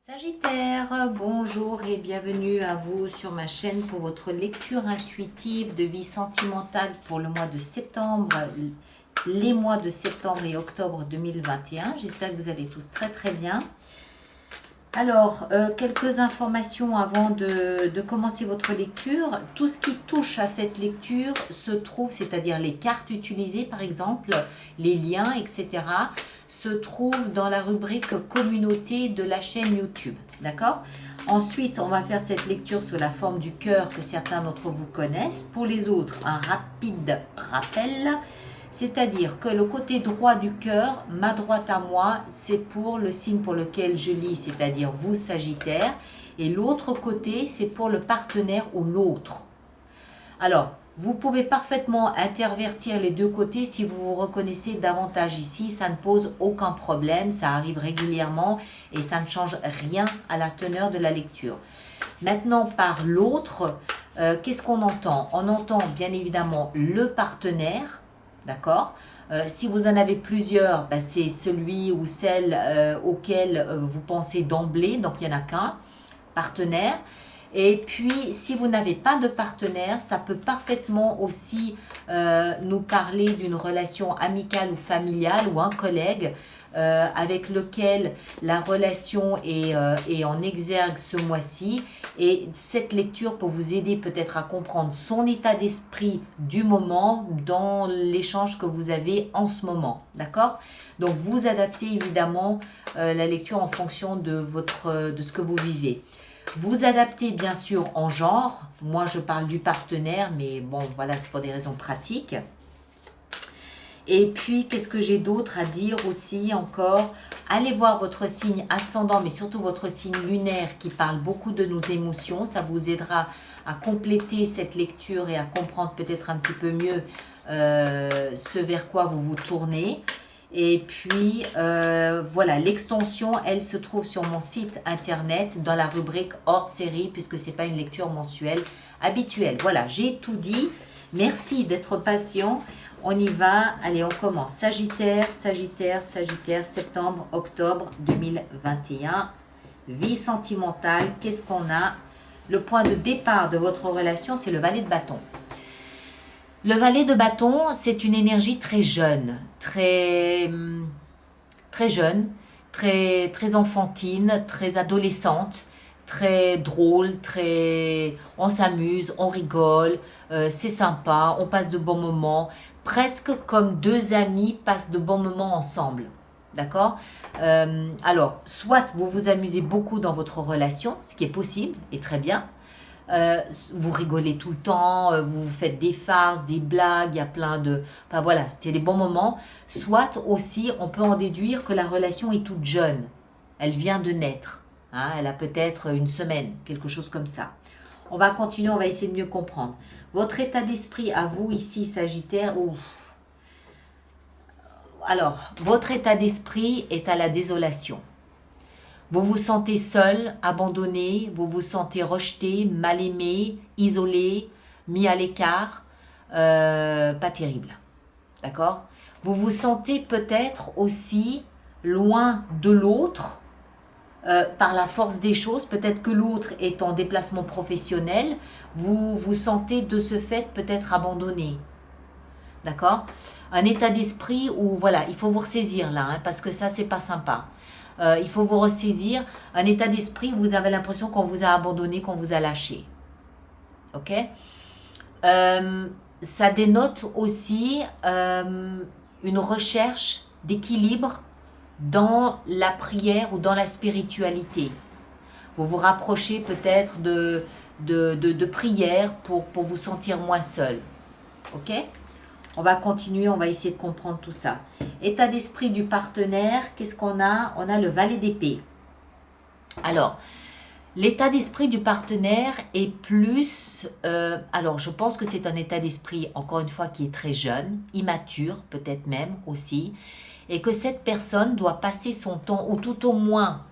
Sagittaire, bonjour et bienvenue à vous sur ma chaîne pour votre lecture intuitive de vie sentimentale pour le mois de septembre, les mois de septembre et octobre 2021. J'espère que vous allez tous très très bien. Alors, quelques informations avant de commencer votre lecture. Tout ce qui touche à cette lecture se trouve, c'est-à-dire les cartes utilisées par exemple, les liens, etc., se trouve dans la rubrique communauté de la chaîne YouTube. D'accord? Ensuite, on va faire cette lecture sous la forme du cœur que certains d'entre vous connaissent. Pour les autres, un rapide rappel. C'est-à-dire que le côté droit du cœur, ma droite à moi, c'est pour le signe pour lequel je lis, c'est-à-dire vous, Sagittaire. Et l'autre côté, c'est pour le partenaire ou l'autre. Alors, vous pouvez parfaitement intervertir les deux côtés si vous vous reconnaissez davantage ici. Ça ne pose aucun problème, ça arrive régulièrement et ça ne change rien à la teneur de la lecture. Maintenant, par l'autre, qu'est-ce qu'on entend? On entend bien évidemment le partenaire, d'accord? Si vous en avez plusieurs, ben, c'est celui ou celle auquel vous pensez d'emblée, donc il n'y en a qu'un partenaire. Et puis, si vous n'avez pas de partenaire, ça peut parfaitement aussi nous parler d'une relation amicale ou familiale ou un collègue avec lequel la relation est en exergue ce mois-ci. Et cette lecture peut vous aider peut-être à comprendre son état d'esprit du moment dans l'échange que vous avez en ce moment. D'accord? Donc, vous adaptez évidemment la lecture en fonction de ce que vous vivez. Vous adaptez bien sûr en genre. Moi, je parle du partenaire, mais bon, voilà, c'est pour des raisons pratiques. Et puis, qu'est-ce que j'ai d'autre à dire aussi encore? Allez voir votre signe ascendant, mais surtout votre signe lunaire qui parle beaucoup de nos émotions. Ça vous aidera à compléter cette lecture et à comprendre peut-être un petit peu mieux ce vers quoi vous vous tournez. Et puis, voilà, l'extension, elle se trouve sur mon site internet dans la rubrique hors série, puisque ce n'est pas une lecture mensuelle habituelle. Voilà, j'ai tout dit. Merci d'être patient. On y va. Allez, on commence. Sagittaire, Sagittaire, Sagittaire, septembre, octobre 2021. Vie sentimentale, qu'est-ce qu'on a? Le point de départ de votre relation, c'est le valet de bâton. Le valet de bâton, c'est une énergie très jeune, très jeune, très enfantine, très adolescente, très drôle, on s'amuse, on rigole, c'est sympa, on passe de bons moments, presque comme deux amis passent de bons moments ensemble. D'accord? Alors, soit vous vous amusez beaucoup dans votre relation, ce qui est possible et très bien. Vous rigolez tout le temps, vous vous faites des farces, des blagues, il y a plein de... Enfin voilà, c'était des bons moments. Soit aussi, on peut en déduire que la relation est toute jeune. Elle vient de naître. Hein, elle a peut-être une semaine, quelque chose comme ça. On va continuer, on va essayer de mieux comprendre. Votre état d'esprit à vous ici, Sagittaire, alors, votre état d'esprit est à la désolation. Vous vous sentez seul, abandonné, vous vous sentez rejeté, mal aimé, isolé, mis à l'écart. Pas terrible. D'accord? Vous vous sentez peut-être aussi loin de l'autre par la force des choses. Peut-être que l'autre est en déplacement professionnel. Vous vous sentez de ce fait peut-être abandonné. D'accord? Un état d'esprit où, voilà, il faut vous ressaisir là, hein, parce que ça, c'est pas sympa. Il faut vous ressaisir. Un état d'esprit où vous avez l'impression qu'on vous a abandonné, qu'on vous a lâché. Ok? Ça dénote aussi une recherche d'équilibre dans la prière ou dans la spiritualité. Vous vous rapprochez peut-être de prière pour vous sentir moins seul. Ok? On va continuer, on va essayer de comprendre tout ça. État d'esprit du partenaire, qu'est-ce qu'on a? On a le valet d'épée. Alors, l'état d'esprit du partenaire est plus... alors, je pense que c'est un état d'esprit, encore une fois, qui est très jeune, immature peut-être même aussi, et que cette personne doit passer son temps, ou tout au moins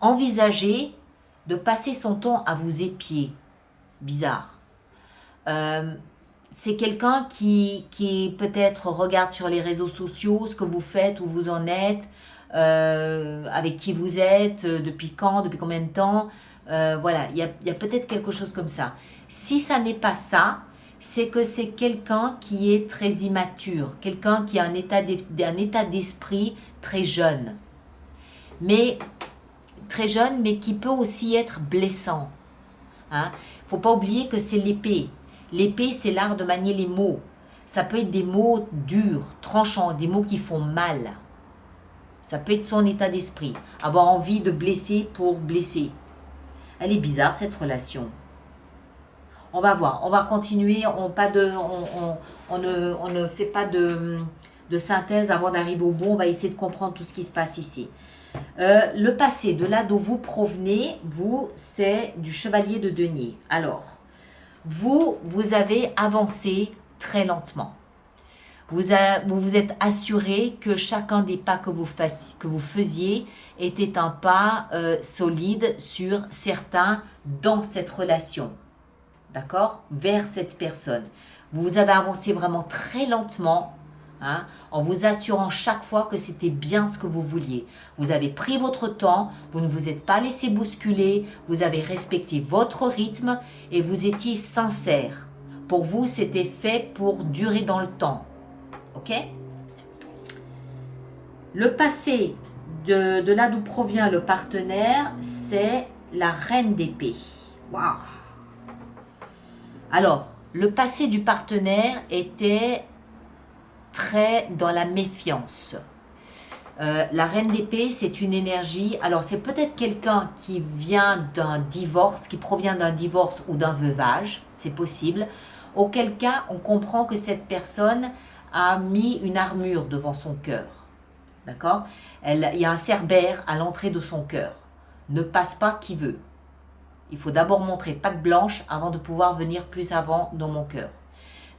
envisager de passer son temps à vous épier. Bizarre. C'est quelqu'un qui peut-être regarde sur les réseaux sociaux ce que vous faites, où vous en êtes, avec qui vous êtes, depuis quand, depuis combien de temps. Voilà, il y a peut-être quelque chose comme ça. Si ça n'est pas ça, c'est que c'est quelqu'un qui est très immature, quelqu'un qui a un état d'esprit très jeune. Mais très jeune, mais qui peut aussi être blessant. Hein? Faut pas oublier que c'est l'épée. L'épée, c'est l'art de manier les mots. Ça peut être des mots durs, tranchants, des mots qui font mal. Ça peut être son état d'esprit. Avoir envie de blesser pour blesser. Elle est bizarre, cette relation. On va voir. On va continuer. On ne fait pas de synthèse avant d'arriver au bout. On va essayer de comprendre tout ce qui se passe ici. Le passé, de là d'où vous provenez, vous, c'est du chevalier de denier. Alors, vous avez avancé très lentement. Vous vous êtes assuré que chacun des pas que vous faisiez était un pas solide sur certains dans cette relation. D'accord? Vers cette personne. Vous avez avancé vraiment très lentement, hein, en vous assurant chaque fois que c'était bien ce que vous vouliez. Vous avez pris votre temps, vous ne vous êtes pas laissé bousculer, vous avez respecté votre rythme et vous étiez sincère. Pour vous, c'était fait pour durer dans le temps. Ok? Le passé de là d'où provient le partenaire, c'est la reine d'épée. Waouh! Alors, le passé du partenaire était très dans la méfiance. La reine d'épée, c'est une énergie. Alors, c'est peut-être quelqu'un qui vient d'un divorce, qui provient d'un divorce ou d'un veuvage, c'est possible. Auquel cas, on comprend que cette personne a mis une armure devant son cœur. D'accord? Il y a un cerbère à l'entrée de son cœur. Ne passe pas qui veut. Il faut d'abord montrer patte blanche avant de pouvoir venir plus avant dans mon cœur.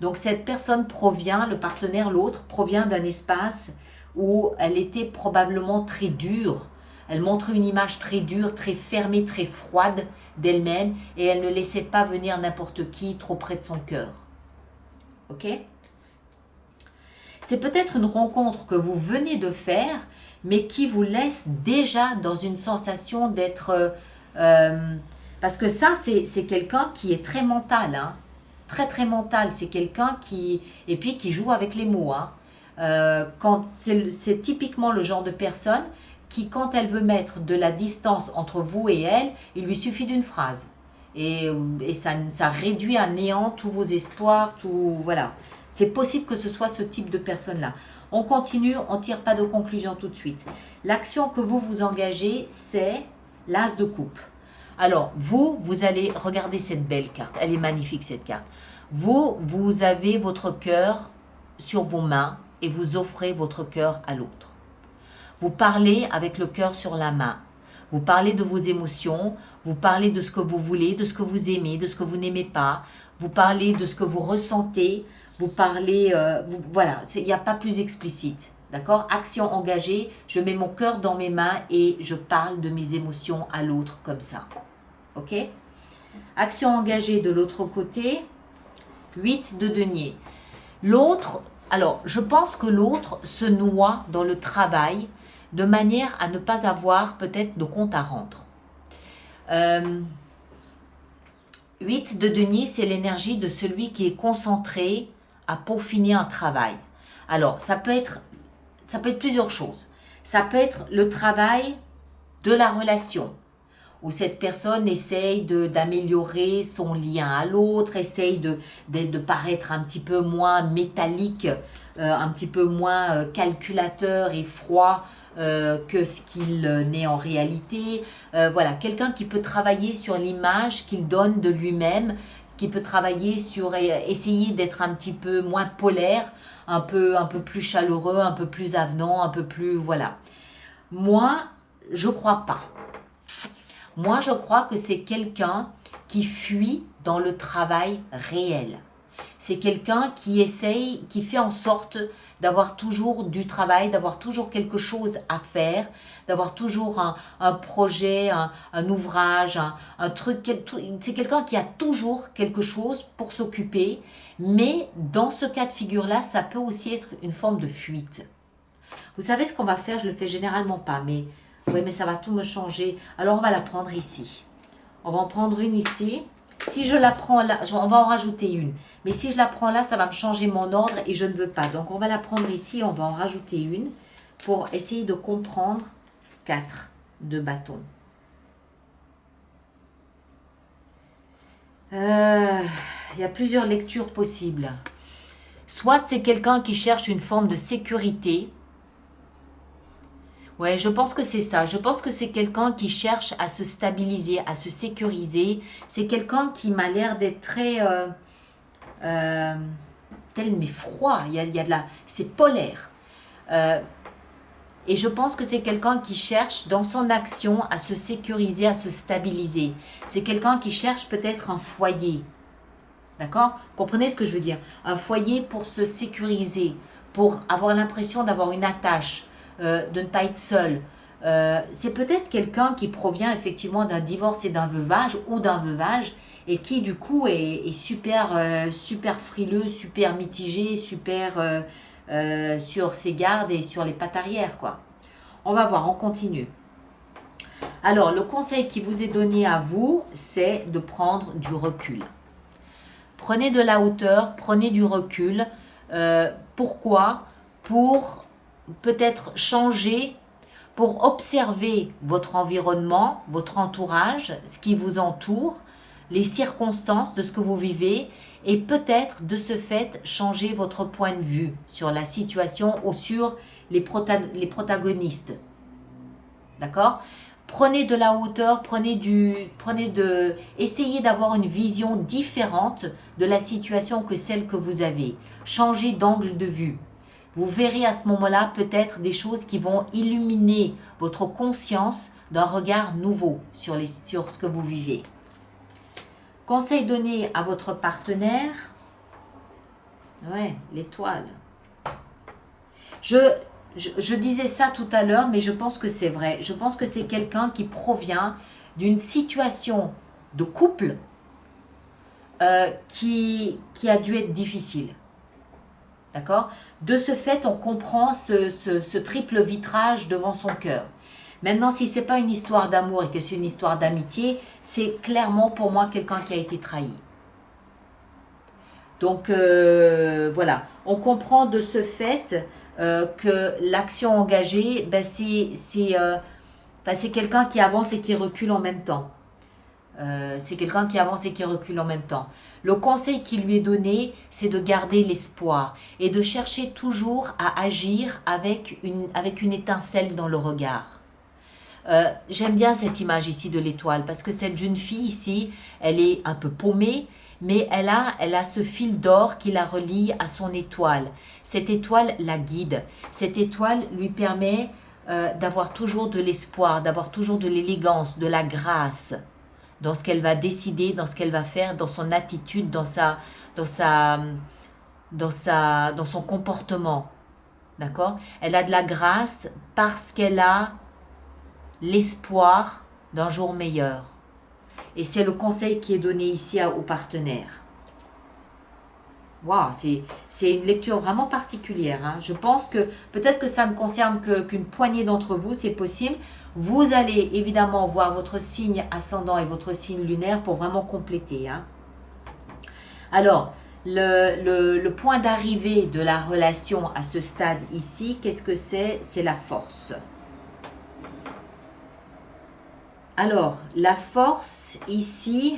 Donc cette personne provient, le partenaire, l'autre, provient d'un espace où elle était probablement très dure. Elle montrait une image très dure, très fermée, très froide d'elle-même et elle ne laissait pas venir n'importe qui trop près de son cœur. Ok? C'est peut-être une rencontre que vous venez de faire, mais qui vous laisse déjà dans une sensation d'être... parce que ça, c'est quelqu'un qui est très mental, hein. Très très mental. C'est quelqu'un qui... Et puis qui joue avec les mots. Hein. C'est typiquement le genre de personne qui, quand elle veut mettre de la distance entre vous et elle, il lui suffit d'une phrase. Et ça réduit à néant tous vos espoirs, tout... Voilà. C'est possible que ce soit ce type de personne-là. On continue, on ne tire pas de conclusion tout de suite. L'action que vous engagez, c'est l'as de coupe. Alors, vous allez regarder cette belle carte. Elle est magnifique, cette carte. Vous avez votre cœur sur vos mains et vous offrez votre cœur à l'autre. Vous parlez avec le cœur sur la main. Vous parlez de vos émotions, vous parlez de ce que vous voulez, de ce que vous aimez, de ce que vous n'aimez pas. Vous parlez de ce que vous ressentez. Vous parlez, voilà, il n'y a pas plus explicite, d'accord? Action engagée, je mets mon cœur dans mes mains et je parle de mes émotions à l'autre comme ça, ok? Action engagée de l'autre côté, 8 de denier. L'autre, alors je pense que l'autre se noie dans le travail de manière à ne pas avoir peut-être de compte à rendre. 8 de denier, c'est l'énergie de celui qui est concentré à peaufiner un travail. Alors, ça peut être plusieurs choses. Ça peut être le travail de la relation, où cette personne essaye d'améliorer son lien à l'autre, essaye de paraître un petit peu moins métallique, un petit peu moins calculateur et froid que ce qu'il n'est en réalité. Voilà, quelqu'un qui peut travailler sur l'image qu'il donne de lui-même, qui peut travailler sur essayer d'être un petit peu moins polaire, un peu plus chaleureux, un peu plus avenant, un peu plus... Voilà. Moi, je crois pas. Moi, je crois que c'est quelqu'un qui fuit dans le travail réel. C'est quelqu'un qui essaye, qui fait en sorte d'avoir toujours du travail, d'avoir toujours quelque chose à faire, d'avoir toujours un projet, un ouvrage, un truc. C'est quelqu'un qui a toujours quelque chose pour s'occuper, mais dans ce cas de figure-là, ça peut aussi être une forme de fuite. Vous savez ce qu'on va faire? Je le fais généralement pas, mais oui, mais ça va tout me changer. Alors, on va la prendre ici. On va en prendre une ici. Si je la prends là, on va en rajouter une. Mais si je la prends là, ça va me changer mon ordre et je ne veux pas. Donc, on va la prendre ici, on va en rajouter une pour essayer de comprendre 4 de bâton. Il y a plusieurs lectures possibles. Soit c'est quelqu'un qui cherche une forme de sécurité. Ouais, je pense que c'est ça. Je pense que c'est quelqu'un qui cherche à se stabiliser, à se sécuriser. C'est quelqu'un qui m'a l'air d'être très... tel mais froid. Il y a de la... C'est polaire. Et je pense que c'est quelqu'un qui cherche dans son action à se sécuriser, à se stabiliser. C'est quelqu'un qui cherche peut-être un foyer. D'accord? Comprenez ce que je veux dire? Un foyer pour se sécuriser, pour avoir l'impression d'avoir une attache, de ne pas être seul. C'est peut-être quelqu'un qui provient effectivement d'un divorce et d'un veuvage ou d'un veuvage et qui du coup est super, super frileux, super mitigé, super sur ses gardes et sur les pattes arrière, quoi. On va voir, on continue. Alors, le conseil qui vous est donné à vous, c'est de prendre du recul. Prenez de la hauteur, prenez du recul. Pourquoi? Pour peut-être changer, pour observer votre environnement, votre entourage, ce qui vous entoure, les circonstances de ce que vous vivez et peut-être de ce fait changer votre point de vue sur la situation ou sur les protagonistes. D'accord? Prenez de la hauteur, essayez d'avoir une vision différente de la situation que celle que vous avez. Changez d'angle de vue. Vous verrez à ce moment-là peut-être des choses qui vont illuminer votre conscience d'un regard nouveau sur ce que vous vivez. Conseil donné à votre partenaire. Ouais, l'étoile. Je disais ça tout à l'heure, mais je pense que c'est vrai. Je pense que c'est quelqu'un qui provient d'une situation de couple qui a dû être difficile. D'accord? De ce fait, on comprend ce triple vitrage devant son cœur. Maintenant, si ce n'est pas une histoire d'amour et que c'est une histoire d'amitié, c'est clairement pour moi quelqu'un qui a été trahi. Donc, voilà. On comprend de ce fait que l'action engagée, ben, c'est quelqu'un qui avance et qui recule en même temps. C'est quelqu'un qui avance et qui recule en même temps. Le conseil qui lui est donné, c'est de garder l'espoir et de chercher toujours à agir avec une étincelle dans le regard. J'aime bien cette image ici de l'étoile parce que cette jeune fille ici, elle est un peu paumée, mais elle a ce fil d'or qui la relie à son étoile. Cette étoile la guide. Cette étoile lui permet d'avoir toujours de l'espoir, d'avoir toujours de l'élégance, de la grâce dans ce qu'elle va décider, dans ce qu'elle va faire, dans son attitude, dans son comportement. D'accord? Elle a de la grâce parce qu'elle a l'espoir d'un jour meilleur. Et c'est le conseil qui est donné ici aux partenaires. Waouh, c'est une lecture vraiment particulière. Hein. Je pense que peut-être que ça ne concerne qu'une poignée d'entre vous, c'est possible. Vous allez évidemment voir votre signe ascendant et votre signe lunaire pour vraiment compléter. Hein. Alors, le point d'arrivée de la relation à ce stade ici, qu'est-ce que c'est? C'est la force. Alors, la force ici,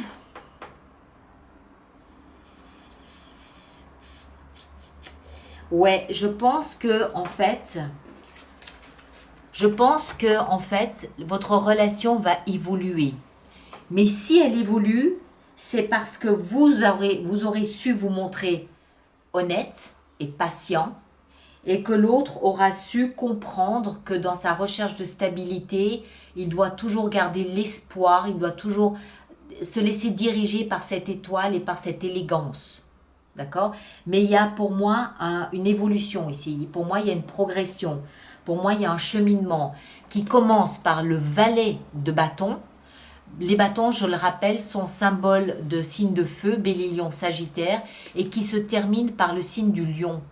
ouais, je pense que en fait, votre relation va évoluer. Mais si elle évolue, c'est parce que vous aurez su vous montrer honnête et patient et que l'autre aura su comprendre que dans sa recherche de stabilité, il doit toujours garder l'espoir, il doit toujours se laisser diriger par cette étoile et par cette élégance. D'accord? Mais il y a pour moi une évolution ici. Pour moi, il y a une progression. Pour moi, il y a un cheminement qui commence par le valet de bâton. Les bâtons, je le rappelle, sont symboles de signes de feu, Bélier, Lion, Sagittaire, et qui se terminent par le signe du lion.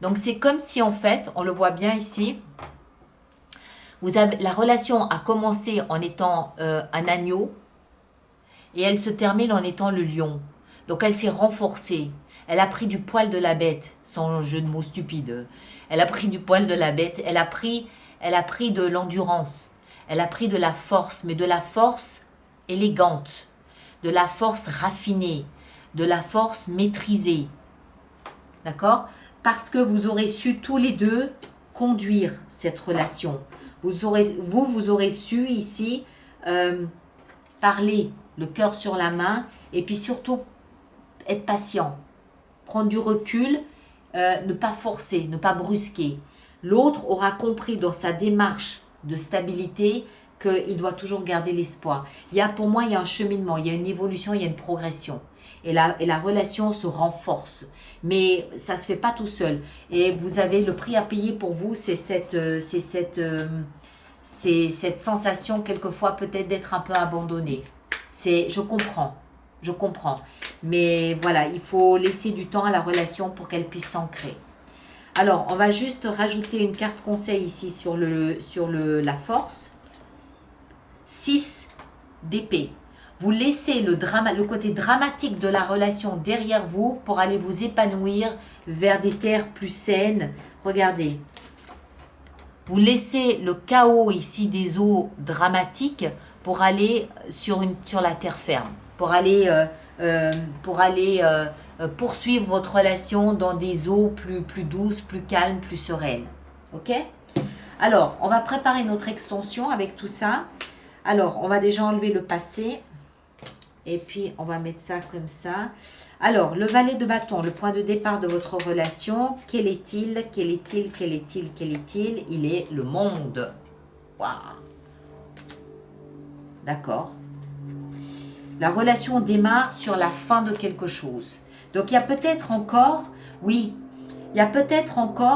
Donc, c'est comme si, en fait, on le voit bien ici, la relation a commencé en étant un agneau et elle se termine en étant le lion. Donc, elle s'est renforcée. Elle a pris du poil de la bête, sans jeu de mots stupide. Elle a pris du poil de la bête. Elle a pris de l'endurance. Elle a pris de la force, mais de la force élégante, de la force raffinée, de la force maîtrisée. D'accord? Parce que vous aurez su tous les deux conduire cette relation. Vous aurez su ici parler le cœur sur la main et puis surtout être patient, prendre du recul, ne pas forcer, ne pas brusquer. L'autre aura compris dans sa démarche de stabilité qu'il doit toujours garder l'espoir. Pour moi, il y a un cheminement, il y a une évolution, il y a une progression. Et la relation se renforce. Mais ça ne se fait pas tout seul. Et vous avez le prix à payer pour vous, c'est cette sensation quelquefois peut-être d'être un peu abandonné. Je comprends. Mais voilà, il faut laisser du temps à la relation pour qu'elle puisse s'ancrer. Alors, on va juste rajouter une carte conseil ici sur la force. 6 d'épée. Vous laissez le côté dramatique de la relation derrière vous pour aller vous épanouir vers des terres plus saines. Regardez. Vous laissez le chaos ici des eaux dramatiques pour aller sur la terre ferme. Pour aller poursuivre votre relation dans des eaux plus douces, plus calmes, plus sereines. Ok? Alors, on va préparer notre extension avec tout ça. Alors, on va déjà enlever le passé. Et puis, on va mettre ça comme ça. Alors, le valet de bâton, le point de départ de votre relation, quel est-il? Il est le monde. Waouh! D'accord. La relation démarre sur la fin de quelque chose. Donc, il y a peut-être encore,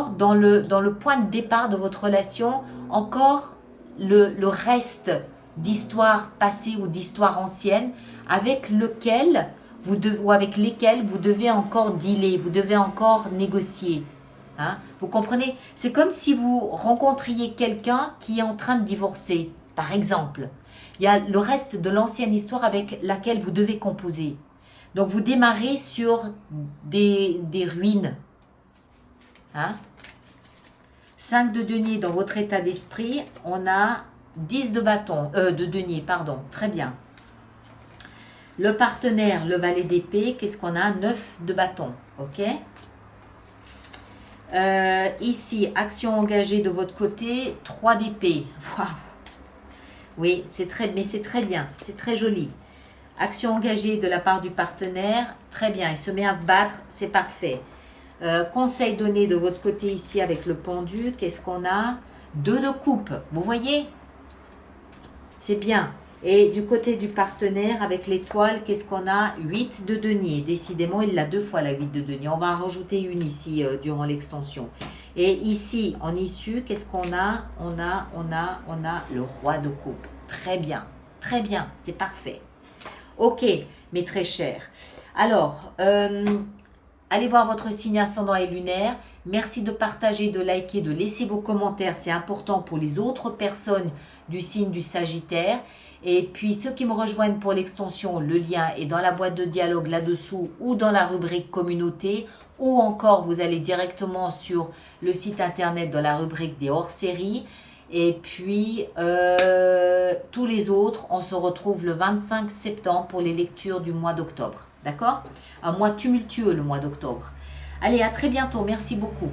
dans le point de départ de votre relation, encore le reste d'histoire passée ou d'histoire ancienne avec lesquelles vous devez encore dealer, vous devez encore négocier. Hein? Vous comprenez? C'est comme si vous rencontriez quelqu'un qui est en train de divorcer, par exemple. Il y a le reste de l'ancienne histoire avec laquelle vous devez composer. Donc, vous démarrez sur des ruines. Hein? 5 de denier dans votre état d'esprit. On a 10 de denier, pardon. Très bien. Le partenaire, le valet d'épée, qu'est-ce qu'on a? 9 de bâton. Ok? Ici, action engagée de votre côté, 3 d'épée. Waouh! Oui, mais c'est très bien, c'est très joli. Action engagée de la part du partenaire, très bien, il se met à se battre, c'est parfait. Conseil donné de votre côté ici avec le pendu, qu'est-ce qu'on a? 2 de coupe, vous voyez? C'est bien. Et du côté du partenaire avec l'étoile, qu'est-ce qu'on a? 8 de denier. Décidément, il l'a 2 fois la 8 de denier. On va en rajouter une ici durant l'extension. Et ici, en issue, qu'est-ce qu'on a? On a le roi de coupe. Très bien, c'est parfait. Ok, mes très chers. Alors, allez voir votre signe ascendant et lunaire. Merci de partager, de liker, de laisser vos commentaires. C'est important pour les autres personnes du signe du Sagittaire. Et puis, ceux qui me rejoignent pour l'extension, le lien est dans la boîte de dialogue là-dessous ou dans la rubrique communauté. Ou encore, vous allez directement sur le site internet dans la rubrique des hors-séries. Et puis, tous les autres, on se retrouve le 25 septembre pour les lectures du mois d'octobre. D'accord? Un mois tumultueux, le mois d'octobre. Allez, à très bientôt. Merci beaucoup.